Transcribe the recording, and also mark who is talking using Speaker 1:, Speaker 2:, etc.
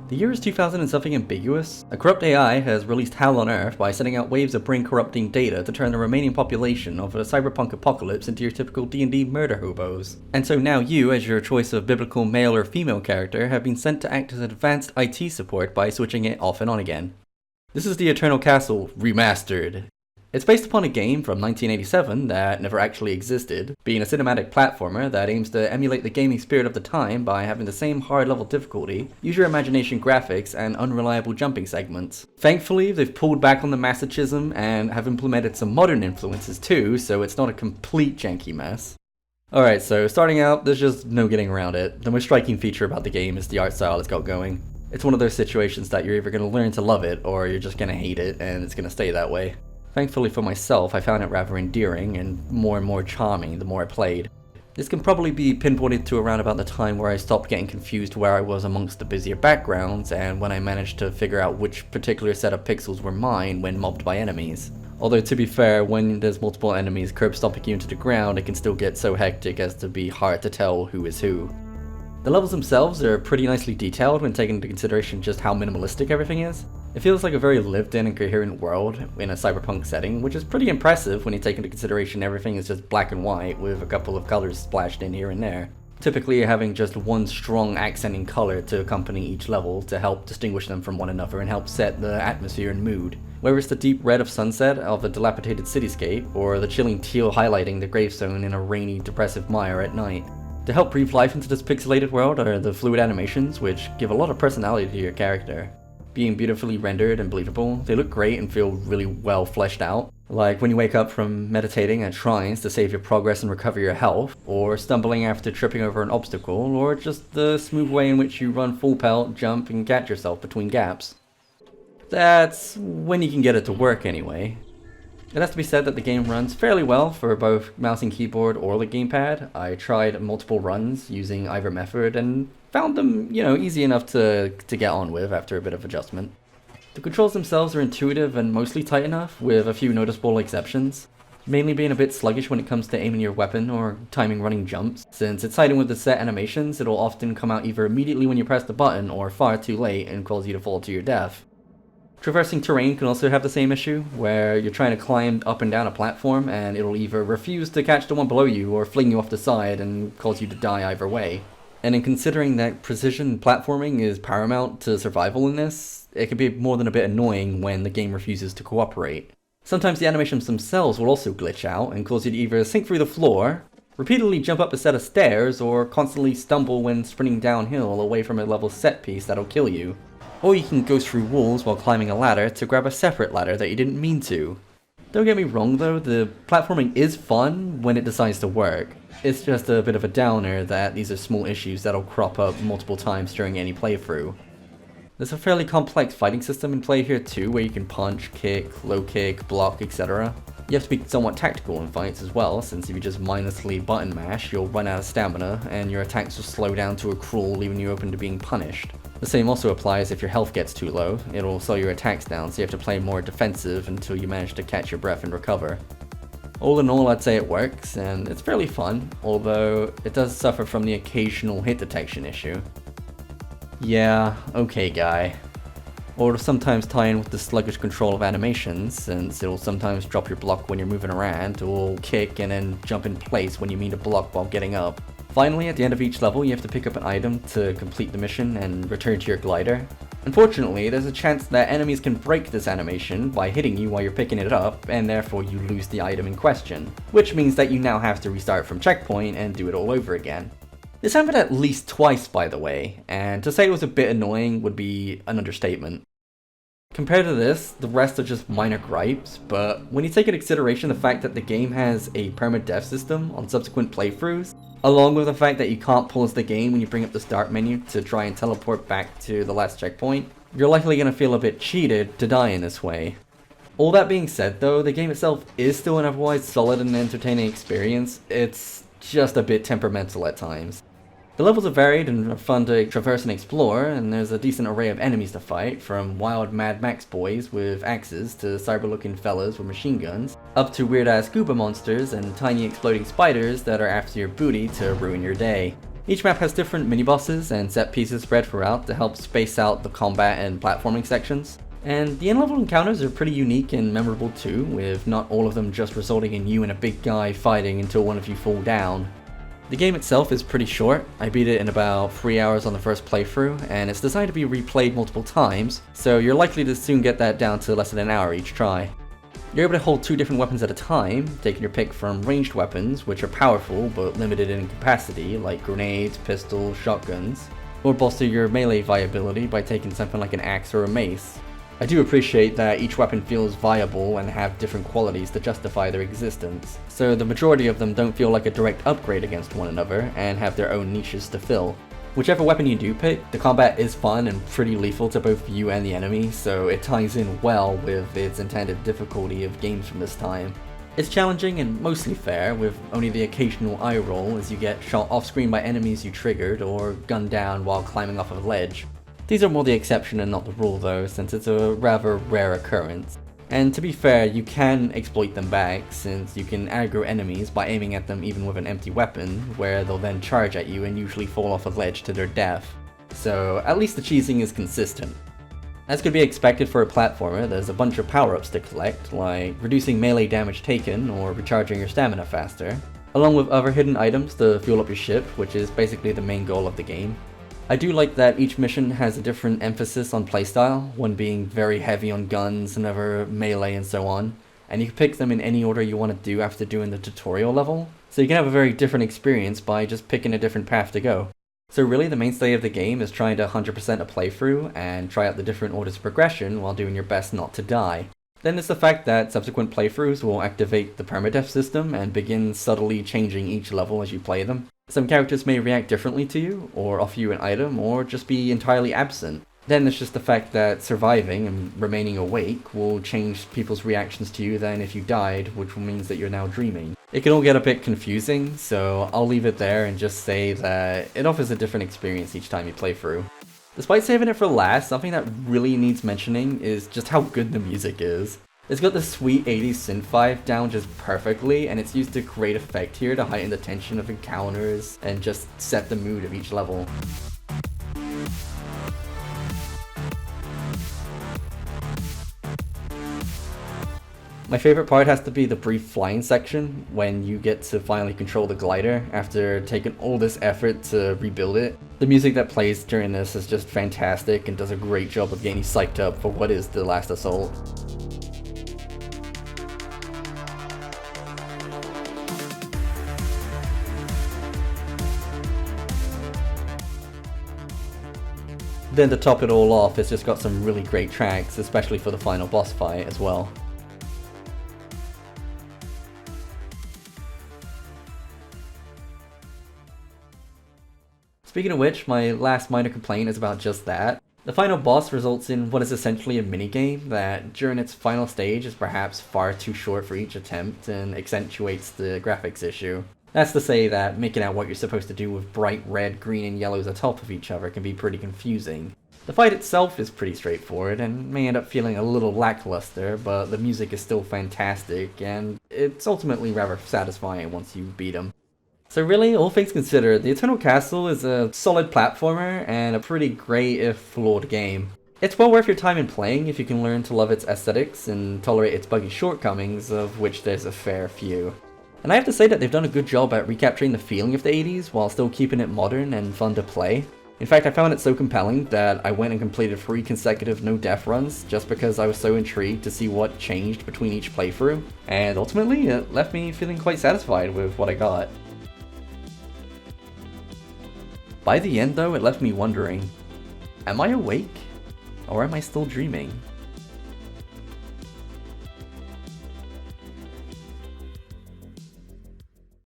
Speaker 1: The year is 2000 and something ambiguous. A corrupt AI has released hell on Earth by sending out waves of brain-corrupting data to turn the remaining population of a cyberpunk apocalypse into your typical D&D murder hobos. And so now you, as your choice of biblical male or female character, have been sent to act as advanced IT support by switching it off and on again. This is the Eternal Castle Remastered. It's based upon a game from 1987 that never actually existed, being a cinematic platformer that aims to emulate the gaming spirit of the time by having the same hard level difficulty, use your imagination graphics, and unreliable jumping segments. Thankfully, they've pulled back on the masochism and have implemented some modern influences too, so it's not a complete janky mess. Alright, so starting out, there's just no getting around it. The most striking feature about the game is the art style it's got going. It's one of those situations that you're either going to learn to love it, or you're just going to hate it, and it's going to stay that way. Thankfully for myself, I found it rather endearing and more charming the more I played. This can probably be pinpointed to around about the time where I stopped getting confused where I was amongst the busier backgrounds and when I managed to figure out which particular set of pixels were mine when mobbed by enemies. Although to be fair, when there's multiple enemies curb stomping you into the ground, it can still get so hectic as to be hard to tell who is who. The levels themselves are pretty nicely detailed when taking into consideration just how minimalistic everything is. It feels like a very lived in and coherent world in a cyberpunk setting, which is pretty impressive when you take into consideration everything is just black and white with a couple of colors splashed in here and there. Typically having just one strong accenting color to accompany each level to help distinguish them from one another and help set the atmosphere and mood. Whether it's the deep red of sunset of a dilapidated cityscape, or the chilling teal highlighting the gravestone in a rainy, depressive mire at night. To help breathe life into this pixelated world are the fluid animations, which give a lot of personality to your character. Being beautifully rendered and believable, they look great and feel really well fleshed out. Like when you wake up from meditating at shrines to save your progress and recover your health, or stumbling after tripping over an obstacle, or just the smooth way in which you run full pelt, jump, and catch yourself between gaps. That's when you can get it to work anyway. It has to be said that the game runs fairly well for both mouse and keyboard or the gamepad. I tried multiple runs using either method and found them, easy enough to get on with after a bit of adjustment. The controls themselves are intuitive and mostly tight enough, with a few noticeable exceptions. Mainly being a bit sluggish when it comes to aiming your weapon or timing running jumps. Since it's hiding with the set animations, it'll often come out either immediately when you press the button or far too late and cause you to fall to your death. Traversing terrain can also have the same issue, where you're trying to climb up and down a platform and it'll either refuse to catch the one below you or fling you off the side and cause you to die either way. And in considering that precision platforming is paramount to survival in this, it can be more than a bit annoying when the game refuses to cooperate. Sometimes the animations themselves will also glitch out and cause you to either sink through the floor, repeatedly jump up a set of stairs, or constantly stumble when sprinting downhill away from a level set piece that'll kill you. Or you can go through walls while climbing a ladder to grab a separate ladder that you didn't mean to. Don't get me wrong though, the platforming is fun when it decides to work. It's just a bit of a downer that these are small issues that'll crop up multiple times during any playthrough. There's a fairly complex fighting system in play here too, where you can punch, kick, low kick, block, etc. You have to be somewhat tactical in fights as well, since if you just mindlessly button mash, you'll run out of stamina, and your attacks will slow down to a crawl, leaving you open to being punished. The same also applies if your health gets too low. It'll slow your attacks down, so you have to play more defensive until you manage to catch your breath and recover. All in all, I'd say it works, and it's fairly fun, although it does suffer from the occasional hit detection issue. Yeah, okay guy. Or it'll sometimes tie in with the sluggish control of animations, since it'll sometimes drop your block when you're moving around, or kick and then jump in place when you mean to block while getting up. Finally, at the end of each level, you have to pick up an item to complete the mission and return to your glider. Unfortunately, there's a chance that enemies can break this animation by hitting you while you're picking it up, and therefore you lose the item in question, which means that you now have to restart from checkpoint and do it all over again. This happened at least twice, by the way, and to say it was a bit annoying would be an understatement. Compared to this, the rest are just minor gripes, but when you take into consideration the fact that the game has a permadeath system on subsequent playthroughs, along with the fact that you can't pause the game when you bring up the start menu to try and teleport back to the last checkpoint, you're likely going to feel a bit cheated to die in this way. All that being said though, the game itself is still an otherwise solid and entertaining experience. It's just a bit temperamental at times. The levels are varied and are fun to traverse and explore, and there's a decent array of enemies to fight, from wild Mad Max boys with axes to cyber-looking fellas with machine guns, up to weird-ass scuba monsters and tiny exploding spiders that are after your booty to ruin your day. Each map has different mini-bosses and set pieces spread throughout to help space out the combat and platforming sections. And the end-level encounters are pretty unique and memorable too, with not all of them just resulting in you and a big guy fighting until one of you fall down. The game itself is pretty short. I beat it in about 3 hours on the first playthrough, and it's designed to be replayed multiple times, so you're likely to soon get that down to less than an hour each try. You're able to hold 2 different weapons at a time, taking your pick from ranged weapons, which are powerful but limited in capacity, like grenades, pistols, shotguns, or bolster your melee viability by taking something like an axe or a mace. I do appreciate that each weapon feels viable and have different qualities to justify their existence, so the majority of them don't feel like a direct upgrade against one another and have their own niches to fill. Whichever weapon you do pick, the combat is fun and pretty lethal to both you and the enemy, so it ties in well with its intended difficulty of games from this time. It's challenging and mostly fair, with only the occasional eye roll as you get shot off screen by enemies you triggered or gunned down while climbing off of a ledge. These are more the exception and not the rule though, since it's a rather rare occurrence. And to be fair, you can exploit them back, since you can aggro enemies by aiming at them even with an empty weapon, where they'll then charge at you and usually fall off a ledge to their death. So at least the cheesing is consistent. As could be expected for a platformer, there's a bunch of power-ups to collect, like reducing melee damage taken or recharging your stamina faster, along with other hidden items to fuel up your ship, which is basically the main goal of the game. I do like that each mission has a different emphasis on playstyle, one being very heavy on guns, another melee and so on, and you can pick them in any order you want to do after doing the tutorial level, so you can have a very different experience by just picking a different path to go. So really the mainstay of the game is trying to 100% a playthrough and try out the different orders of progression while doing your best not to die. Then there's the fact that subsequent playthroughs will activate the permadeath system and begin subtly changing each level as you play them. Some characters may react differently to you, or offer you an item, or just be entirely absent. Then there's just the fact that surviving and remaining awake will change people's reactions to you than if you died, which means that you're now dreaming. It can all get a bit confusing, so I'll leave it there and just say that it offers a different experience each time you play through. Despite saving it for last, something that really needs mentioning is just how good the music is. It's got the sweet 80s synth vibe down just perfectly, and it's used to great effect here to heighten the tension of encounters and just set the mood of each level. My favorite part has to be the brief flying section, when you get to finally control the glider after taking all this effort to rebuild it. The music that plays during this is just fantastic and does a great job of getting you psyched up for what is the last assault. Then to top it all off, it's just got some really great tracks, especially for the final boss fight as well. Speaking of which, my last minor complaint is about just that. The final boss results in what is essentially a minigame that, during its final stage, is perhaps far too short for each attempt and accentuates the graphics issue. That's to say that making out what you're supposed to do with bright red, green, and yellows atop of each other can be pretty confusing. The fight itself is pretty straightforward and may end up feeling a little lackluster, but the music is still fantastic, and it's ultimately rather satisfying once you beat them. So really, all things considered, the Eternal Castle is a solid platformer and a pretty great if flawed game. It's well worth your time in playing if you can learn to love its aesthetics and tolerate its buggy shortcomings, of which there's a fair few. And I have to say that they've done a good job at recapturing the feeling of the 80s while still keeping it modern and fun to play. In fact, I found it so compelling that I went and completed 3 consecutive no-death runs just because I was so intrigued to see what changed between each playthrough, and ultimately it left me feeling quite satisfied with what I got. By the end though, it left me wondering, am I awake? Or am I still dreaming?